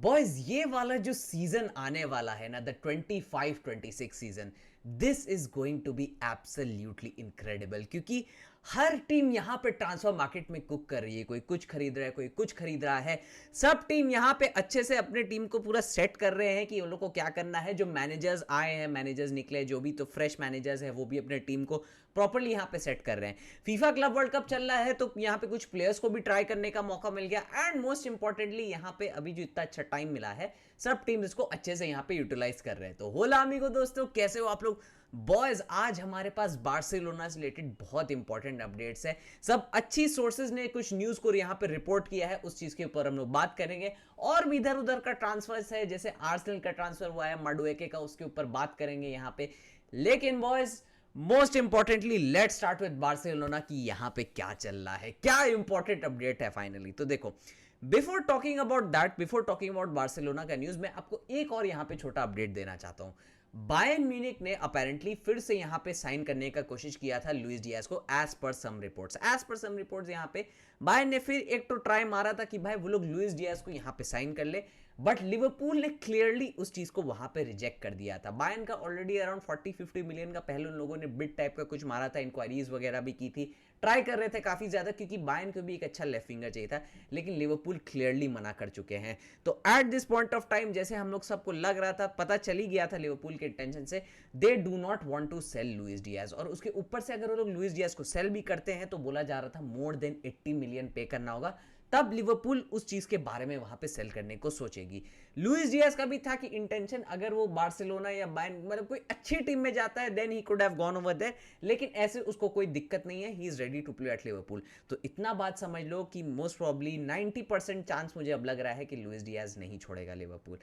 Boys ये वाला जो सीजन आने वाला है ना, the 25-26 season, this is going to be absolutely incredible, क्योंकि हर टीम यहां पे ट्रांसफर मार्केट में कुक कर रही है। कोई कुछ खरीद रहा है, कोई कुछ खरीद रहा है। सब टीम यहां पे अच्छे से अपने टीम को पूरा सेट कर रहे हैं कि उन लोग को क्या करना है। जो मैनेजर्स आए हैं, मैनेजर्स निकले, जो भी तो फ्रेश मैनेजर्स है, वो भी अपने टीम को प्रॉपर्ली यहां पे सेट कर रहे हैं। फीफा क्लब वर्ल्ड कप चल रहा है तो यहां पे कुछ प्लेयर्स को भी ट्राई करने का मौका मिल गया। एंड मोस्ट इंपॉर्टेंटली यहां पे अभी जो इतना अच्छा टाइम मिला है, सब टीम इसको अच्छे से यहां पे यूटिलाइज कर रहे हैं। तो होला अमीगो दोस्तों, कैसे हो आप लोग? बॉयज आज हमारे पास बार्सिलोना से रिलेटेड बहुत इंपॉर्टेंट अपडेट्स है। सब अच्छी सोर्सेज ने कुछ न्यूज को यहां पे रिपोर्ट किया है, उस चीज के ऊपर हम लोग बात करेंगे। और भी इधर उधर का ट्रांसफर्स है, जैसे आर्सेनल का ट्रांसफर हुआ है, माडुएके का, उसके ऊपर बात करेंगे यहां पे। लेकिन boys most importantly let's start with Barcelona की यहां पे क्या चल रहा है, क्या इंपॉर्टेंट अपडेट है फाइनली। तो देखो, before talking about that, before talking about Barcelona का न्यूज, मैं आपको एक और यहां पे छोटा अपडेट देना चाहता हूं। बायर्न म्यूनिख ने अपेरेंटली फिर से यहां पे साइन करने का कोशिश किया था लुइस डियाज को, एज पर सम रिपोर्ट्स यहां पे बायर्न ने फिर एक तो ट्राई मारा था कि भाई वो लोग लुइस डियाज को यहां पे साइन कर ले, बट लिवरपूल ने क्लियरली उस चीज को वहां पे रिजेक्ट कर दिया था। बायर्न का ऑलरेडी अराउंड 40-50 मिलियन का पहले उन लोगों ने बिड टाइप का कुछ मारा था, इंक्वायरीज वगैरह भी की थी, ट्राई कर रहे थे काफी ज्यादा, क्योंकि बायर्न को भी एक अच्छा लेफ्ट विंगर चाहिए था, लेकिन लिवरपूल क्लियरली मना कर चुके हैं। तो eight this point of time, जैसे हम लोग सबको लग रहा था, पता चल ही गया था लिवरपूल के इंटेंशन से, they do not want to sell Luis Diaz. और उसके ऊपर से अगर वो लोग लुइस डियाज को सेल भी करते हैं तो बोला जा रहा था मोर देन 80 मिलियन पे करना होगा, तब लिवरपूल उस चीज के बारे में वहां पे सेल करने को सोचेगी। लुइस डियाज का भी था कि इंटेंशन, अगर वो बार्सिलोना या बायर्न मतलब कोई अच्छी टीम में जाता है, then he could have gone over there, लेकिन ऐसे उसको कोई दिक्कत नहीं है, he is ready to play at Liverpool. तो इतना बात समझ लो कि मोस्ट प्रॉब्ली 90% चांस मुझे अब लग रहा है कि लुइस डियाज नहीं छोड़ेगा लिवरपूल।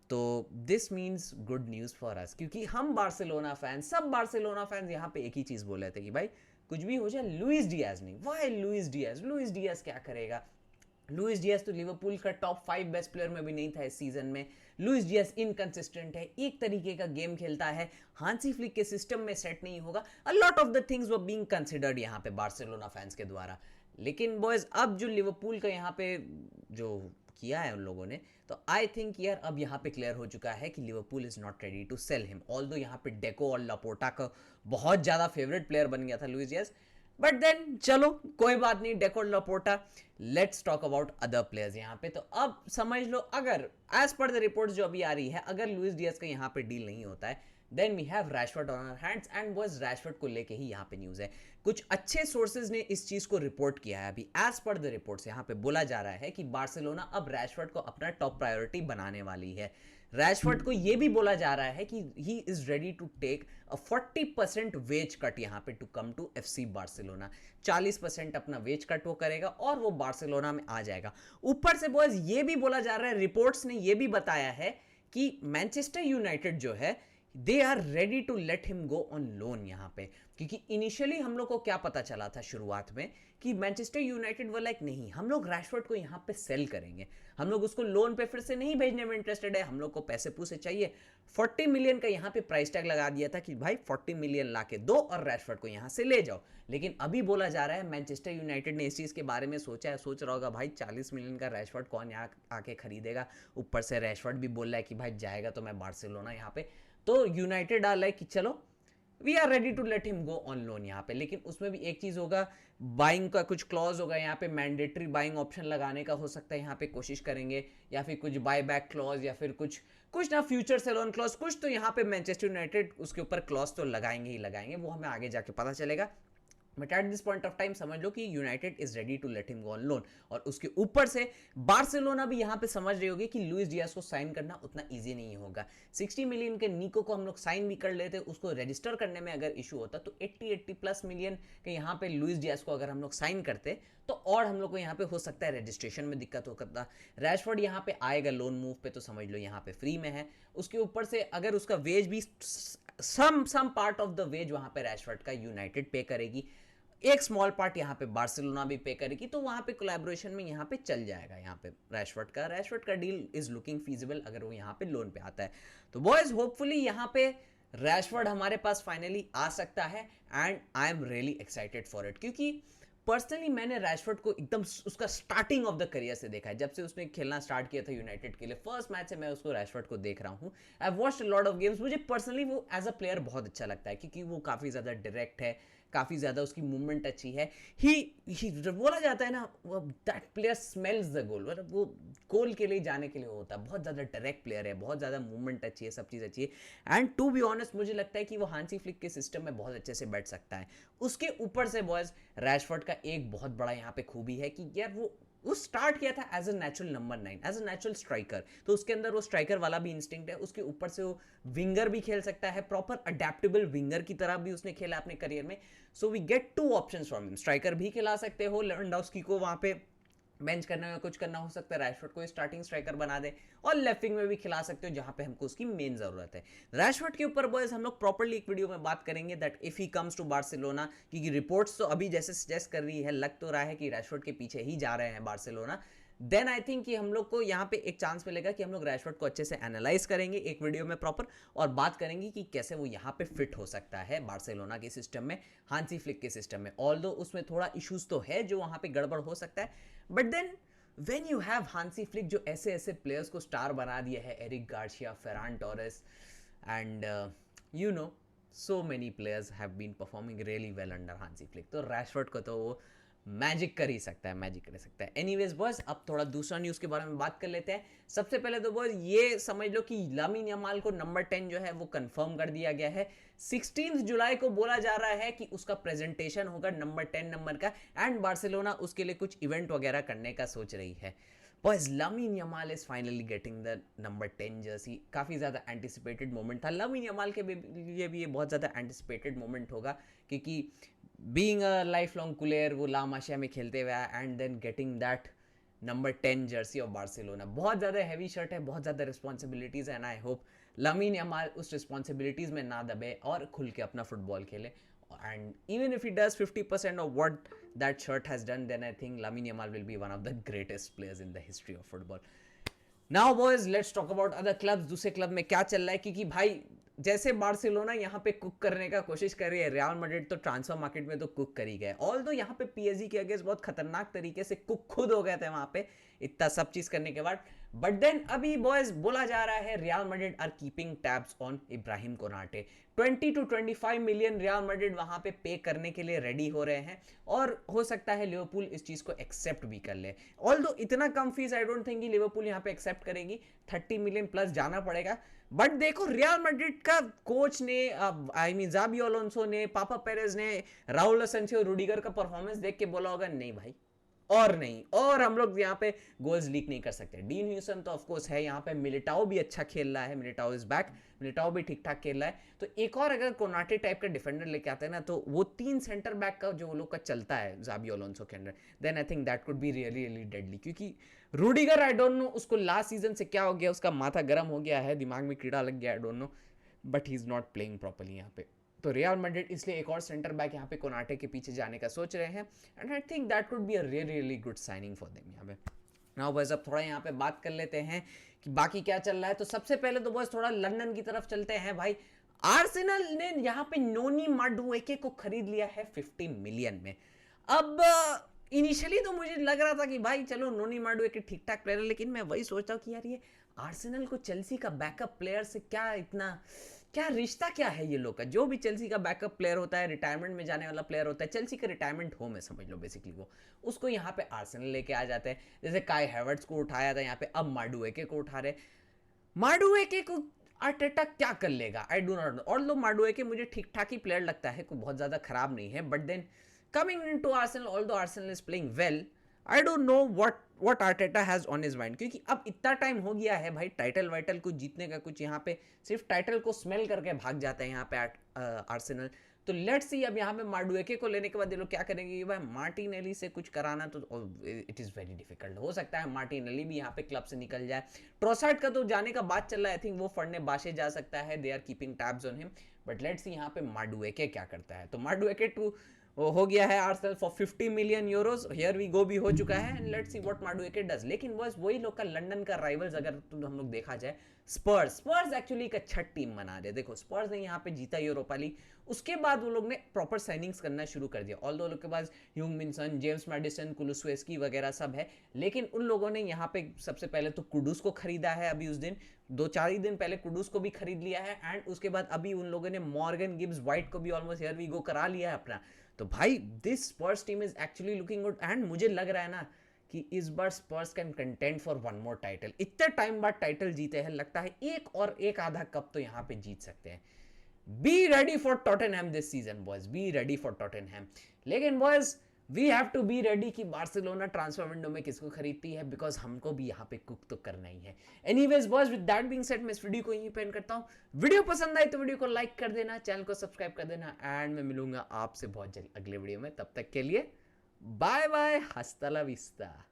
तो this means good news for us, क्योंकि हम बार्सिलोना फैंस, सब बार्सिलोना फैंस यहाँ पे एक ही चीज बोल रहे थे कि भाई कुछ भी हो जाए लुइस डियाज नहीं। वाई लुइस डियाज क्या करेगा? लुइस डियाज तो लिवरपूल का टॉप 5 बेस्ट प्लेयर में भी नहीं था इस सीजन में। लुइस डियाज इनकंसिस्टेंट है, एक तरीके का गेम खेलता है, हांसी फ्लिक के सिस्टम में सेट नहीं होगा। A lot of the things were being considered यहाँ पे बार्सिलोना फैंस के द्वारा। लेकिन बॉयज अब जो लिवरपूल का यहाँ पे जो किया है उन लोगों ने, तो आई थिंक यार अब यहाँ पे क्लियर हो चुका है कि Liverpool is not ready to sell him. Although यहाँ पे डेको और लापोर्टा का बहुत ज्यादा फेवरेट प्लेयर बन गया था लुइस डियाज, बट देन चलो कोई बात नहीं, deco Laporta. Let's talk about other players यहाँ पे। तो अब समझ लो, अगर एज पर द रिपोर्ट्स जो अभी आ रही है, अगर लुइस डियाज का यहाँ पे डील नहीं होता है, then we have Rashford on our hands. And boys Rashford को लेके ही यहाँ पे न्यूज है। कुछ अच्छे सोर्सेज ने इस चीज को रिपोर्ट किया है। अभी एज पर द रिपोर्ट्स यहाँ पे बोला जा रहा है कि बार्सिलोना अब रैशफोर्ड को अपना टॉप प्रायोरिटी बनाने वाली है। रैशफोर्ड को यह भी बोला जा रहा है कि he is ready to take a 40% wage cut यहाँ पे to come to FC Barcelona. 40% अपना वेज कट वो करेगा और वो बार्सिलोना में आ जाएगा। ऊपर से बॉयज ये भी बोला जा रहा है, रिपोर्ट्स ने ये भी बताया है कि मैनचेस्टर यूनाइटेड जो है, they are ready to let him go on loan यहाँ पे। क्योंकि इनिशियली हम लोग को क्या पता चला था शुरुआत में कि मैनचेस्टर यूनाइटेड वो लाइक नहीं, हम लोग रैशफोर्ड को यहाँ पे सेल करेंगे, हम लोग उसको लोन पे फिर से नहीं भेजने में इंटरेस्टेड है, हम लोग को पैसे पूसे चाहिए। 40 मिलियन का यहाँ पे प्राइस टैग लगा दिया था कि भाई 40 मिलियन ला के दो और रैशफोर्ड को यहाँ से ले जाओ। लेकिन अभी बोला जा रहा है मैनचेस्टर यूनाइटेड ने इस चीज के बारे में सोचा है, सोच रहा होगा भाई 40 मिलियन का रैशफोर्ड कौन यहाँ आके खरीदेगा। ऊपर से रैशफोर्ड भी बोल रहा है कि भाई जाएगा तो मैं बार्सिलोना यहाँ पे। तो यूनाइटेड आ लाइक कि चलो we are ready to let him go on loan यहाँ पे। लेकिन उसमें भी एक चीज होगा, बाइंग का कुछ क्लॉज होगा यहाँ पे, मैंडेटरी बाइंग ऑप्शन लगाने का हो सकता है यहाँ पे कोशिश करेंगे, या फिर कुछ बाय बैक क्लॉज, या फिर कुछ कुछ ना फ्यूचर से लोन क्लॉज, कुछ तो यहाँ पे मैनचेस्टर यूनाइटेड उसके ऊपर क्लॉज तो लगाएंगे ही लगाएंगे, वो हमें आगे जाके पता चलेगा। But at this point of time समझ लो कि United is ready to let him go on loan. और उसके ऊपर से बार्सिलोना भी यहां पे समझ रही होगी कि लुइस डियाज को साइन करना उतना इजी नहीं होगा। 60 मिलियन के निको को हम लोग साइन भी कर लेते, उसको रजिस्टर करने में अगर इशू होता तो 80 प्लस मिलियन के यहाँ पे लुइस डियाज को अगर हम लोग साइन करते तो और हम लोग को यहाँ पे हो सकता है रजिस्ट्रेशन में दिक्कत हो सकता। रैशफोर्ड यहाँ पे आएगा लोन मूव पे तो समझ लो यहाँ पे फ्री में है। उसके ऊपर से अगर उसका वेज भी some part of the wage वहां पे रैशफोर्ड का यूनाइटेड पे करेगी, एक स्मॉल पार्ट यहाँ पे बार्सिलोना भी पे करेगी, तो वहां पे कोलैबोरेशन में यहाँ पे चल जाएगा। यहाँ पे रैशफोर्ड का डील इज लुकिंग फीजिबल अगर वो यहाँ पे लोन पे आता है। तो बॉयज होपफुली यहाँ पे रैशफोर्ड हमारे पास फाइनली आ सकता है, and I am really excited for it. क्योंकि पर्सनली मैंने रैशफोर्ड को एकदम उसका स्टार्टिंग ऑफ द करियर से देखा है, जब से उसने खेलना स्टार्ट किया था यूनाइटेड के लिए, फर्स्ट मैच से मैं उसको रैशफोर्ड को देख रहा हूँ। I watched a lot of games. मुझे पर्सनली वो एज अ प्लेयर बहुत अच्छा लगता है, क्योंकि वो काफ़ी ज़्यादा डायरेक्ट है, काफ़ी ज़्यादा उसकी मूवमेंट अच्छी है। ही बोला जाता है ना, that player smells the goal, मतलब वो गोल के लिए जाने के लिए होता है। बहुत ज़्यादा डायरेक्ट प्लेयर है, बहुत ज़्यादा मूवमेंट अच्छी है, सब चीज़ अच्छी है। एंड टू बी ऑनेस्ट मुझे लगता है कि वो हांसी फ्लिक के सिस्टम में बहुत अच्छे से बैठ सकता है। उसके ऊपर से बॉयज रैशफोर्ड का एक बहुत बड़ा यहाँ पे खूबी है कि यार वो स्टार्ट किया था as a natural number 9, as a natural striker, तो उसके अंदर वो स्ट्राइकर वाला भी इंस्टिंक्ट है। उसके ऊपर से वो विंगर भी खेल सकता है, प्रॉपर अडेप्टेबल विंगर की तरह भी उसने खेला अपने करियर में। So we get two options from him. Striker भी खिला सकते हो, लेवेंडोव्स्की को वहां पे बेंच करने में कुछ करना हो सकता है, रैशफोर्ड को स्टार्टिंग स्ट्राइकर बना दे, और लेफ्ट विंग में भी खिला सकते हो जहां पे हमको उसकी मेन जरूरत है। रैशफोर्ड के ऊपर बॉयज हम लोग प्रॉपर्ली एक वीडियो में बात करेंगे that if he comes to Barcelona, क्योंकि रिपोर्ट्स तो अभी जैसे सजेस्ट कर रही है, लग तो रहा है कि रैशफोर्ड के पीछे ही जा रहे हैं बार्सिलोना। देन आई थिंक कि हम लोग को यहाँ पे एक चांस मिलेगा कि हम लोग रैशफोर्ड को अच्छे से एनालाइज करेंगे एक वीडियो में प्रॉपर, और बात करेंगे कि कैसे वो यहाँ पे फिट हो सकता है बार्सिलोना के सिस्टम में, हांसी फ्लिक के सिस्टम में। ऑल्दो उसमें थोड़ा इश्यूज तो है जो वहाँ पे गड़बड़ हो सकता है, but then when you have Hansi Flick जो ऐसे ऐसे प्लेयर्स को स्टार बना दिया है, Eric Garcia, Ferran Torres, and you know so many players have been performing really well under Hansi Flick, तो रैशफोर्ड को तो वो मैजिक कर ही सकता है, मैजिक कर सकता है। एनीवेज बॉयज, अब थोड़ा दूसरा न्यूज़ के बारे में बात कर लेते हैं। सबसे पहले तो बॉयज ये समझ लो कि लामिन यमाल को नंबर 10 जो है वो कंफर्म कर दिया गया है। 16 जुलाई को बोला जा रहा है कि उसका प्रेजेंटेशन होगा नंबर 10 नंबर का, एंड बार्सिलोना उसके लिए कुछ इवेंट वगैरह करने का सोच रही है। Boys Lamine Yamal is finally getting the number 10 Jersey. काफ़ी ज़्यादा एंटिसिपेटेड मोमेंट था लामिन यमाल के लिए भी, ये बहुत ज़्यादा एंटिसिपेटेड मोमेंट होगा, क्योंकि being a lifelong player वो ला मासिया में खेलते हुए and then getting that number 10 jersey of Barcelona, बहुत ज़्यादा हैवी शर्ट है, बहुत ज़्यादा रिस्पॉन्सिबिलिटीज़ है, and I hope Lamine Yamal उस रिस्पॉन्सिबिलिटीज़ में ना दबे और खुल के अपना फुटबॉल खेले। And even if he does 50% of what that shirt has done, then I think Lamine Yamal will be one of the greatest players in the history of football. Now boys let's talk about other clubs. दूसरे club में क्या चल रहा है, क्योंकि भाई जैसे Barcelona यहाँ पे कुक करने का कोशिश कर रही है, रियल मैड्रिड तो ट्रांसफर मार्केट में तो कुक कर ही गए। ऑल्दो यहाँ पे पीएसजी के अगेंस्ट बहुत खतरनाक तरीके से कुक खुद हो गए थे वहाँ पे इतना सब चीज करने के बाद। बट देन अभी बॉयज बोला जा रहा है Real Madrid are keeping tabs on Ibrahima Konate. 20 to 25 million Real Madrid वहाँ पे करने के लिए रेडी हो रहे हैं, और हो सकता है लिवरपूल इस चीज को एक्सेप्ट भी कर ले। ऑल्दो इतना कम fees I don't think Liverpool यहाँ पे एक्सेप्ट करेगी, 30 मिलियन प्लस जाना पड़ेगा। बट देखो रियल मैड्रिड का कोच ने, आई मीन जाबी अलोंसो ने, पापा पेरेज ने, राउल असेंसियो, रूडिगर का परफॉर्मेंस देख के बोला होगा नहीं भाई और नहीं, और हम लोग यहाँ पे गोल्स लीक नहीं कर सकते। डीन ह्यूसन तो ऑफकोर्स है यहाँ पे, मिलिटाओ भी अच्छा खेल रहा है, मिलिटाओ इज बैक, मिलिटाओ भी ठीक ठाक खेल रहा है। तो एक और अगर कोनाटे टाइप का डिफेंडर लेके आते हैं ना, तो वो 3 सेंटर बैक का जो वो लोग का चलता है जाबी अलोंसो के अंदर, then I think that could be really really deadly. क्योंकि रूडिगर आई डोंट नो उसको लास्ट सीजन से क्या हो गया, उसका माथा गर्म हो गया है, दिमाग में कीड़ा लग गया, आई don't no, but he is not playing properly यहाँ पे। तो रियल मैड्रिड इसलिए एक और सेंटर बैक यहाँ पे कोनाटे के पीछे जाने का सोच रहे हैं, and I think that could be a really really good signing for them यहाँ पे। नाउ बॉयज अब थोड़ा यहाँ पे बात कर लेते हैं कि बाकी क्या चल रहा है। तो सबसे पहले तो बॉयज थोड़ा लंदन की तरफ चलते हैं भाई। आर्सेनल ने यहाँ पे नोनी माडुएके को खरीद लिया है 50 मिलियन में। अब इनिशियली तो मुझे लग रहा था कि भाई चलो नोनी माडुएके ठीक ठाक प्लेयर है, लेकिन मैं वही सोचता हूँ कि यार ये आर्सेनल को चेल्सी का बैकअप प्लेयर से क्या इतना, क्या रिश्ता क्या है ये लोग का। जो भी चेल्सी का बैकअप प्लेयर होता है, रिटायरमेंट में जाने वाला प्लेयर होता है, चेल्सी का रिटायरमेंट होम है समझ लो बेसिकली, वो उसको यहाँ पे आर्सेनल लेके आ जाते हैं। जैसे काय हैवर्ट्स को उठाया था यहाँ पे, अब माडुएके को उठा रहे। माडुएके को आर्टेटा क्या कर लेगा आई डू नॉट नो। और लो माडुएके मुझे ठीक ठाक ही प्लेयर लगता है, कोई बहुत ज्यादा खराब नहीं है, but then coming into Arsenal, although Arsenal is playing well, I don't know what Arteta has on his mind. क्योंकि अब इतना टाइम हो गया है भाई, टाइटल वाइटल कुछ जीतने का, कुछ यहाँ पे सिर्फ टाइटल को स्मेल करके भाग जाता है यहाँ पे आर्सेनल। तो लेट्स सी अब यहाँ पे माडुएके को लेने के बाद ये लोग क्या करेंगे कि भाई मार्टिनेली से कुछ कराना तो इट इज़ वेरी डिफिकल्ट। हो सकता है मार्टिनेली भी यहाँ पे क्लब से निकल जाए। ट्रोसार्ड का तो जाने का बात चल रहा है, आई थिंक वो फड़ने बाशे जा सकता है, they are keeping tabs on him, but let's see यहाँ पे माडुएके क्या करता है। तो माडुएके टू वो हो गया है Arsenal for 50 million euros, here we go भी हो चुका है, and let's see what Madueke does. लेकिन बस वही लोग का लंदन का राइवल्स अगर हम लोग देखा जाए, स्पर्स एक्चुअली एक अच्छा टीम बना रहे। देखो स्पर्स ने यहाँ पे जीता यूरोपा लीग, उसके बाद वो लोग ने प्रॉपर साइनिंग्स करना शुरू कर दिया। ऑल दो लोग के पास ह्यूंग मिनसन, जेम्स मैडिसन, कुलुस्वेस्की वगैरह सब है, लेकिन उन लोगों ने यहाँ पे सबसे पहले तो कुडूस को खरीदा है, अभी उस दिन 2-4 ही दिन पहले कुडूस को भी खरीद लिया है, एंड उसके बाद अभी उन लोगों ने मॉर्गन गिब्स व्हाइट को भी ऑलमोस्ट हियर वी गो करा लिया है अपना। तो भाई this Spurs team is actually looking good, and मुझे लग रहा है ना कि इस बार Spurs can content for one more title. इतने टाइम बाद टाइटल जीते हैं, लगता है एक और एक आधा कप तो यहाँ पे जीत सकते हैं। Be ready for Tottenham this season boys, be ready for Tottenham. लेकिन boys we have to be ready कि बार्सिलोना ट्रांसफर विंडो में किसको खरीदती है, बिकॉज हमको भी यहाँ पे कुक तो करना ही है। Anyways boys with that being said, मैं इस वीडियो को यहीं पे एंड करता हूँ। वीडियो पसंद आई तो वीडियो को लाइक कर देना, चैनल को सब्सक्राइब कर देना, एंड मैं मिलूंगा आपसे बहुत जल्द अगले वीडियो में। तब तक के लिए बाय बाय, हस्ता ला विस्ता।